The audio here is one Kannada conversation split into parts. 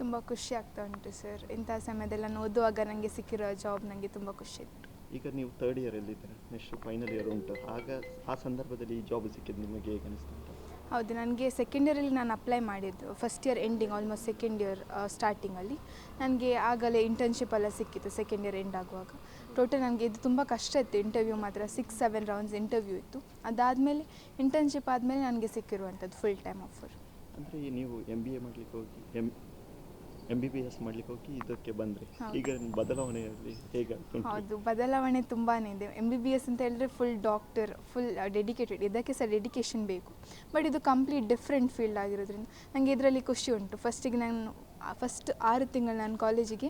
ತುಂಬ ಖುಷಿ ಆಗ್ತಾ ಉಂಟು ಸರ್. ಇಂಥ ಸಮಯದಲ್ಲಿ ನಾನು ಓದುವಾಗ ನನಗೆ ಸಿಕ್ಕಿರೋ ಜಾಬ್ ನನಗೆ ತುಂಬ ಖುಷಿ ಇತ್ತು. ಈಗ ನೀವು ಥರ್ಡ್ ಇಯರಲ್ಲಿದ್ದೀರಾ, ನೆಕ್ಸ್ಟ್ ಫೈನಲ್ ಇಯರ್ ಉಂಟು. ಆಗ ಆ ಸಂದರ್ಭದಲ್ಲಿ ಈ ಜಾಬ್ ಸಿಕ್ಕಿದ್ದು ನಿಮಗೆ ಹೇಗೆ ಅನಿಸ್ತಾ ಉಂಟು? ಹೌದು, ನನಗೆ ಸೆಕೆಂಡ್ ಇಯರಲ್ಲಿ ನಾನು ಅಪ್ಲೈ ಮಾಡಿದ್ದು. First year ending, almost second year ಸ್ಟಾರ್ಟಿಂಗಲ್ಲಿ ನನಗೆ ಆಗಲೇ ಇಂಟರ್ನ್ಶಿಪ್ ಎಲ್ಲ ಸಿಕ್ಕಿತ್ತು. ಸೆಕೆಂಡ್ ಇಯರ್ ಎಂಡ್ ಆಗುವಾಗ ಟೋಟಲ್ ನನಗೆ ಇದು ತುಂಬ ಕಷ್ಟ ಇತ್ತು. ಇಂಟರ್ವ್ಯೂ ಮಾತ್ರ 6-7 ರೌಂಡ್ಸ್ ಇಂಟರ್ವ್ಯೂ ಇತ್ತು. ಅದಾದಮೇಲೆ ಇಂಟರ್ನ್ಶಿಪ್ ಆದಮೇಲೆ ನನಗೆ ಸಿಕ್ಕಿರುವಂಥದ್ದು ಫುಲ್ ಟೈಮ್ ಆಫರ್. ಅಂದರೆ ನೀವು MBA ಮಾಡಲಿಕ್ಕೆ ಹೋಗಿ MBBS ಮಾಡಲಿಕ್ಕೆ ಹೋಗಿ ಇದಕ್ಕೆ ಬಂದರೆ ಈಗ ಬದಲಾವಣೆಯಲ್ಲಿ ಹೇಗೆ ಉಂಟು? ಹೌದು, ಬದಲಾವಣೆ ತುಂಬಾ ಇದೆ. MBBS ಅಂತ ಹೇಳಿದ್ರೆ ಫುಲ್ ಡಾಕ್ಟರ್, ಫುಲ್ ಡೆಡಿಕೇಟೆಡ್. ಇದಕ್ಕೆ ಸಹ ಡೆಡಿಕೇಶನ್ ಬೇಕು. ಬಟ್ ಇದು ಕಂಪ್ಲೀಟ್ ಡಿಫ್ರೆಂಟ್ ಫೀಲ್ಡ್ ಆಗಿರೋದ್ರಿಂದ ನನಗೆ ಇದರಲ್ಲಿ ಖುಷಿ ಉಂಟು. ಫಸ್ಟಿಗೆ ನಾನು ಫಸ್ಟ್ 6 ತಿಂಗಳು ನಾನು ಕಾಲೇಜಿಗೆ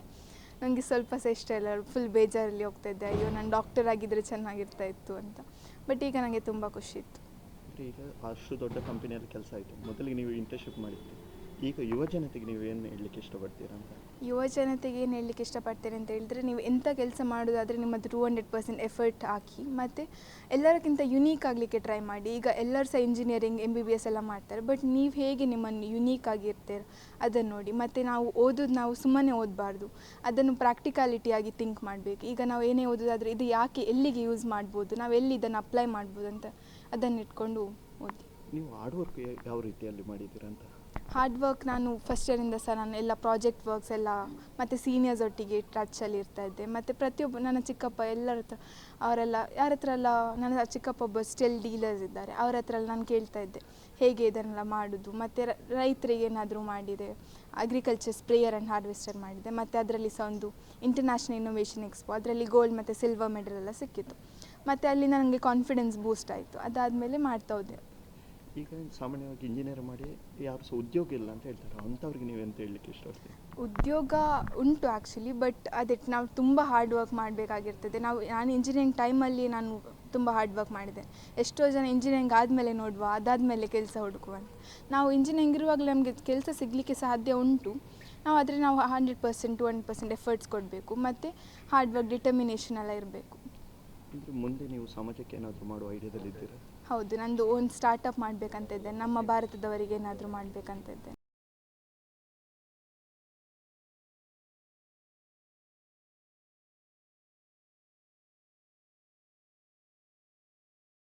ನನಗೆ ಸ್ವಲ್ಪ ಸಹ ಇಷ್ಟ ಇಲ್ಲ, ಫುಲ್ ಬೇಜಾರಲ್ಲಿ ಹೋಗ್ತಾಯಿದ್ದೆ. ಅಯ್ಯೋ, ನಾನು ಡಾಕ್ಟರ್ ಆಗಿದ್ದರೆ ಚೆನ್ನಾಗಿರ್ತಾ ಇತ್ತು ಅಂತ. ಬಟ್ ಈಗ ನನಗೆ ತುಂಬ ಖುಷಿ ಇತ್ತು. ಈಗ ಅಷ್ಟು ದೊಡ್ಡ ಕಂಪನಿಯಲ್ಲಿ ಕೆಲಸ ಆಯಿತು, ಮೊದಲಿಗೆ ನೀವು ಇಂಟರ್ನ್ಶಿಪ್ ಮಾಡಿದ್ರಿ. ಈಗ ಯುವ ಜನತೆಗೆ ನೀವು ಏನು ಹೇಳಲಿಕ್ಕೆ ಇಷ್ಟಪಡ್ತೀರಾ ಅಂತ? ಯುವ ಜನತೆಗೆ ಏನು ಹೇಳಲಿಕ್ಕೆ ಇಷ್ಟಪಡ್ತೇನೆ ಅಂತ ಹೇಳಿದ್ರೆ, ನೀವು ಎಂಥ ಕೆಲಸ ಮಾಡೋದಾದರೆ ನಿಮ್ಮದು 200% ಎಫರ್ಟ್ ಹಾಕಿ, ಮತ್ತು ಎಲ್ಲರಿಗಿಂತ ಯುನೀಕ್ ಆಗಲಿಕ್ಕೆ ಟ್ರೈ ಮಾಡಿ. ಈಗ ಎಲ್ಲರೂ ಸಹ ಇಂಜಿನಿಯರಿಂಗ್ MBBS ಎಲ್ಲ ಮಾಡ್ತಾರೆ, ಬಟ್ ನೀವು ಹೇಗೆ ನಿಮ್ಮನ್ನು ಯುನೀಕ್ ಆಗಿರ್ತೀರ ಅದನ್ನು ನೋಡಿ. ಮತ್ತು ನಾವು ಓದೋದು ನಾವು ಸುಮ್ಮನೆ ಓದಬಾರ್ದು, ಅದನ್ನು ಪ್ರಾಕ್ಟಿಕಾಲಿಟಿಯಾಗಿ ಥಿಂಕ್ ಮಾಡಬೇಕು. ಈಗ ನಾವು ಏನೇ ಓದೋದಾದರೆ ಇದು ಯಾಕೆ, ಎಲ್ಲಿಗೆ ಯೂಸ್ ಮಾಡ್ಬೋದು, ನಾವು ಎಲ್ಲಿ ಇದನ್ನು ಅಪ್ಲೈ ಮಾಡ್ಬೋದು ಅಂತ ಅದನ್ನು ಇಟ್ಕೊಂಡು ಓದಿ. ನೀವು ಹಾರ್ಡ್ ವರ್ಕ್ ಯಾವ ರೀತಿಯಲ್ಲಿ ಮಾಡಿದ್ದೀರಾ ಅಂತ? ಹಾರ್ಡ್ ವರ್ಕ್ ನಾನು ಫಸ್ಟ್ ಇಯರಿಂದ ಸಹ ನಾನು ಎಲ್ಲ ಪ್ರಾಜೆಕ್ಟ್ ವರ್ಕ್ಸ್ ಎಲ್ಲ ಮತ್ತು ಸೀನಿಯರ್ಸ್ ಒಟ್ಟಿಗೆ ಟಚಲ್ಲಿ ಇರ್ತಾಯಿದ್ದೆ. ಮತ್ತು ಪ್ರತಿಯೊಬ್ಬ ನನ್ನ ಚಿಕ್ಕಪ್ಪ ಎಲ್ಲರ ಹತ್ರ, ಅವರೆಲ್ಲ ಯಾರ ಹತ್ರ ಎಲ್ಲ, ನನ್ನ ಚಿಕ್ಕಪ್ಪ ಒಬ್ಬ ಸ್ಟಿಲ್ ಡೀಲರ್ಸ್ ಇದ್ದಾರೆ, ಅವ್ರ ಹತ್ರ ಎಲ್ಲ ನಾನು ಕೇಳ್ತಾ ಇದ್ದೆ ಹೇಗೆ ಇದನ್ನೆಲ್ಲ ಮಾಡೋದು. ಮತ್ತು ರೈತರಿಗೆ ಏನಾದರೂ ಮಾಡಿದೆ, ಅಗ್ರಿಕಲ್ಚರ್ ಸ್ಪ್ರೇಯರ್ ಆ್ಯಂಡ್ ಹಾರ್ವೆಸ್ಟರ್ ಮಾಡಿದೆ. ಮತ್ತು ಅದರಲ್ಲಿ ಸಹ ಒಂದು ಇಂಟರ್ನ್ಯಾಷನಲ್ ಇನ್ನೋವೇಷನ್ ಎಕ್ಸ್ಪೋ, ಅದರಲ್ಲಿ ಗೋಲ್ಡ್ ಮತ್ತು ಸಿಲ್ವರ್ ಮೆಡಲ್ ಎಲ್ಲ ಸಿಕ್ಕಿತ್ತು. ಮತ್ತು ಅಲ್ಲಿ ನನಗೆ ಕಾನ್ಫಿಡೆನ್ಸ್ ಬೂಸ್ಟ್ ಆಯಿತು. ಅದಾದಮೇಲೆ ಮಾಡ್ತಾ ಹೋದೆ. ಈಗ ಸಾಮಾನ್ಯವಾಗಿ ಇಂಜಿನಿಯರ್ ಮಾಡಿ ಯಾರು ಸಹ ಉದ್ಯೋಗ ಇಲ್ಲ ಅಂತ ಹೇಳ್ತಾರೆ, ಅಂಥವ್ರಿಗೆ ನೀವು ಎಂತ ಹೇಳಲಿಕ್ಕೆ ಇಷ್ಟಪಡ್ತೀವಿ? ಉದ್ಯೋಗ ಉಂಟು ಆ್ಯಕ್ಚುಲಿ, ಬಟ್ ಅದೇ ನಾವು ತುಂಬ ಹಾರ್ಡ್ ವರ್ಕ್ ಮಾಡಬೇಕಾಗಿರ್ತದೆ. ನಾನು ಇಂಜಿನಿಯರಿಂಗ್ ಟೈಮಲ್ಲಿ ನಾನು ತುಂಬ ಹಾರ್ಡ್ ವರ್ಕ್ ಮಾಡಿದೆ. ಎಷ್ಟೋ ಜನ ಇಂಜಿನಿಯರಿಂಗ್ ಆದಮೇಲೆ ನೋಡುವ, ಅದಾದಮೇಲೆ ಕೆಲಸ ಹುಡುಕುವ ಅಂತ. ನಾವು ಇಂಜಿನಿಯರಿಂಗ್ ಇರುವಾಗಲೇ ನಮಗೆ ಕೆಲಸ ಸಿಗಲಿಕ್ಕೆ ಸಾಧ್ಯ ಉಂಟು. ಆದರೆ ನಾವು 100% 200% ಎಫರ್ಟ್ಸ್ ಕೊಡಬೇಕು, ಮತ್ತು ಹಾರ್ಡ್ ವರ್ಕ್, ಡಿಟರ್ಮಿನೇಷನ್ ಎಲ್ಲ ಇರಬೇಕು. ಅಂದರೆ ಮುಂದೆ ನೀವು ಸಮಾಜಕ್ಕೆ ಏನಾದರೂ ಮಾಡುವ ಐಡಿಯಾದಲ್ಲಿದ್ದೀರಾ? ಹೌದು, ನಂದು ಒಂದು ಸ್ಟಾರ್ಟಪ್ ಮಾಡಬೇಕಂತ ಇದ್ದೇನೆ. ನಮ್ಮ ಭಾರತದವರಿಗೆ ಏನಾದರೂ ಮಾಡಬೇಕಂತ ಇದ್ದೇನೆ.